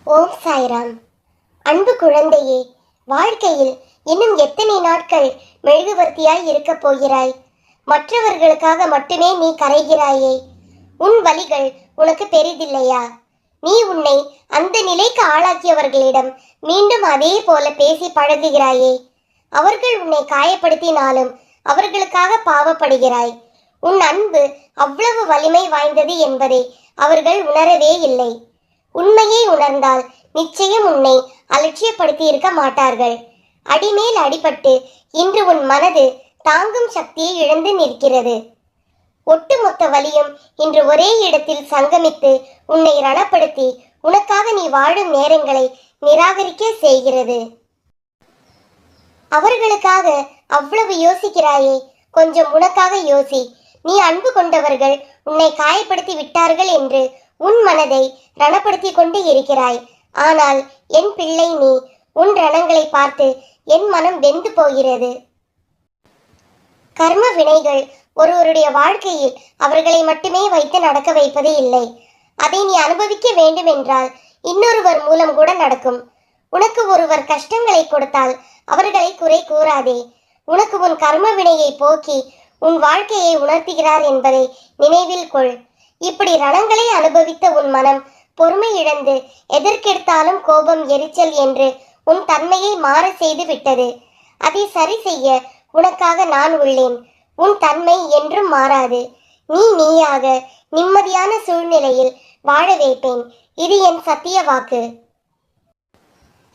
ஓம் சாய்ராம். அன்பு குழந்தையே, வாழ்க்கையில் இன்னும் எத்தனை நாட்கள் மெழுகுவர்த்தியாய் இருக்கப் போகிறாய்? மற்றவர்களுக்காக மட்டுமே நீ கரைகிறாயே. உன் வலிகள் உனக்கு பெரிதில்லையா? நீ உன்னை அந்த நிலைக்கு ஆளாக்கியவர்களிடம் மீண்டும் அதே போல பேசி பழகுகிறாயே. அவர்கள் உன்னை காயப்படுத்தினாலும் அவர்களுக்காக பாவப்படுகிறாய். உன் அன்பு அவ்வளவு வலிமை வாய்ந்தது என்பதை அவர்கள் உணரவே இல்லை. உண்மையை உணர்ந்தால் நிச்சயம் உன்னை அலட்சியப்படுத்தி இருக்க மாட்டார்கள். அடிமேல் அடிபட்டு இன்று உன் மனது தாங்கும் சக்தியை இழந்து நிற்கிறது. ஒட்டுமொத்த வலியும் இன்று ஒரே இடத்தில் சங்கமித்து உன்னை ரணப்படுத்தி உனக்காக நீ வாழும் நேரங்களை நிராகரிக்க செய்கிறது. அவர்களுக்காக அவ்வளவு யோசிக்கிறாயே, கொஞ்சம் உனக்காக யோசி. நீ அன்பு கொண்டவர்கள் உன்னை காயப்படுத்தி விட்டார்கள் என்று உன் மனதை ரணப்படுத்தி கொண்டு இருக்கிறாய். ஆனால் என் பிள்ளை, நீ உன் ரணங்களை பார்த்து என் மனம் வெந்து போகிறது. கர்ம வினைகள் ஒருவருடைய வாழ்க்கையில் அவர்களை மட்டுமே வைத்து நடக்க வைப்பது இல்லை. அதை நீ அனுபவிக்க வேண்டும் என்றால் இன்னொருவர் மூலம் கூட நடக்கும். உனக்கு ஒருவர் கஷ்டங்களை கொடுத்தால் அவர்களை குறை கூறாதே. உனக்கு உன் கர்ம வினையை போக்கி உன் வாழ்க்கையை உணர்த்துகிறார் என்பதை நினைவில் கொள். இப்படி ரணங்களை அனுபவித்த உன் மனம் பொறுமை இழந்து எதற்கெடுத்தாலும் கோபம், எரிச்சல் என்று உன் தன்மையை மாற செய்து விட்டது. அதை சரி செய்ய உனக்காக நான் உள்ளேன். உன் தன்மை என்றும் மாறாது. நீ நீயாக நிம்மதியான சூழ்நிலையில் வாழ வைப்பேன். இது என் சத்திய வாக்கு.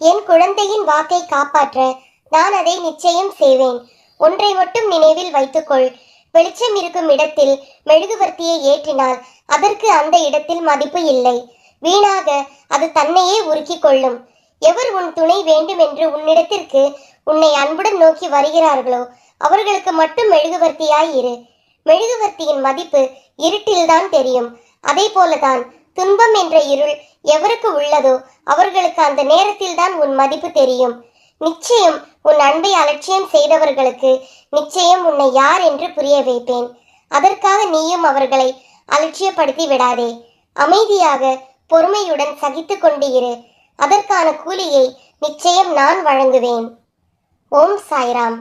என் குழந்தையின் வாக்கை காப்பாற்ற நான் அதை நிச்சயம் செய்வேன். ஒன்றை மட்டும் நினைவில் வைத்துக்கொள். வெளிச்சம் இருக்கும் இடத்தில் மெழுகுவர்த்தியை ஏற்றினால் அதற்கு அந்த இடத்தில் மதிப்பு இல்லை. வீணாக அது தன்னையே உருக்கி கொள்ளும். எவர் உன் துணை வேண்டும் என்று உன்னிடத்திற்கு உன்னை அன்புடன் நோக்கி வருகிறார்களோ அவர்களுக்கு மட்டும் மெழுகுவர்த்தியாய் இரு. மெழுகுவர்த்தியின் மதிப்பு இருட்டில்தான் தெரியும். அதே போலதான் துன்பம் என்ற இருள் எவருக்கு உள்ளதோ அவர்களுக்கு அந்த நேரத்தில் தான் உன் மதிப்பு தெரியும். நிச்சயம் உன் அன்பை அலட்சியம் செய்தவர்களுக்கு நிச்சயம் உன்னை யார் என்று புரிய வைப்பேன். அதற்காக நீயும் அவர்களை அலட்சியப்படுத்தி விடாதே. அமைதியாக பொறுமையுடன் சகித்து கொண்டு இரு. அதற்கான கூலியை நிச்சயம் நான் வழங்குவேன். ஓம் சாய்ராம்.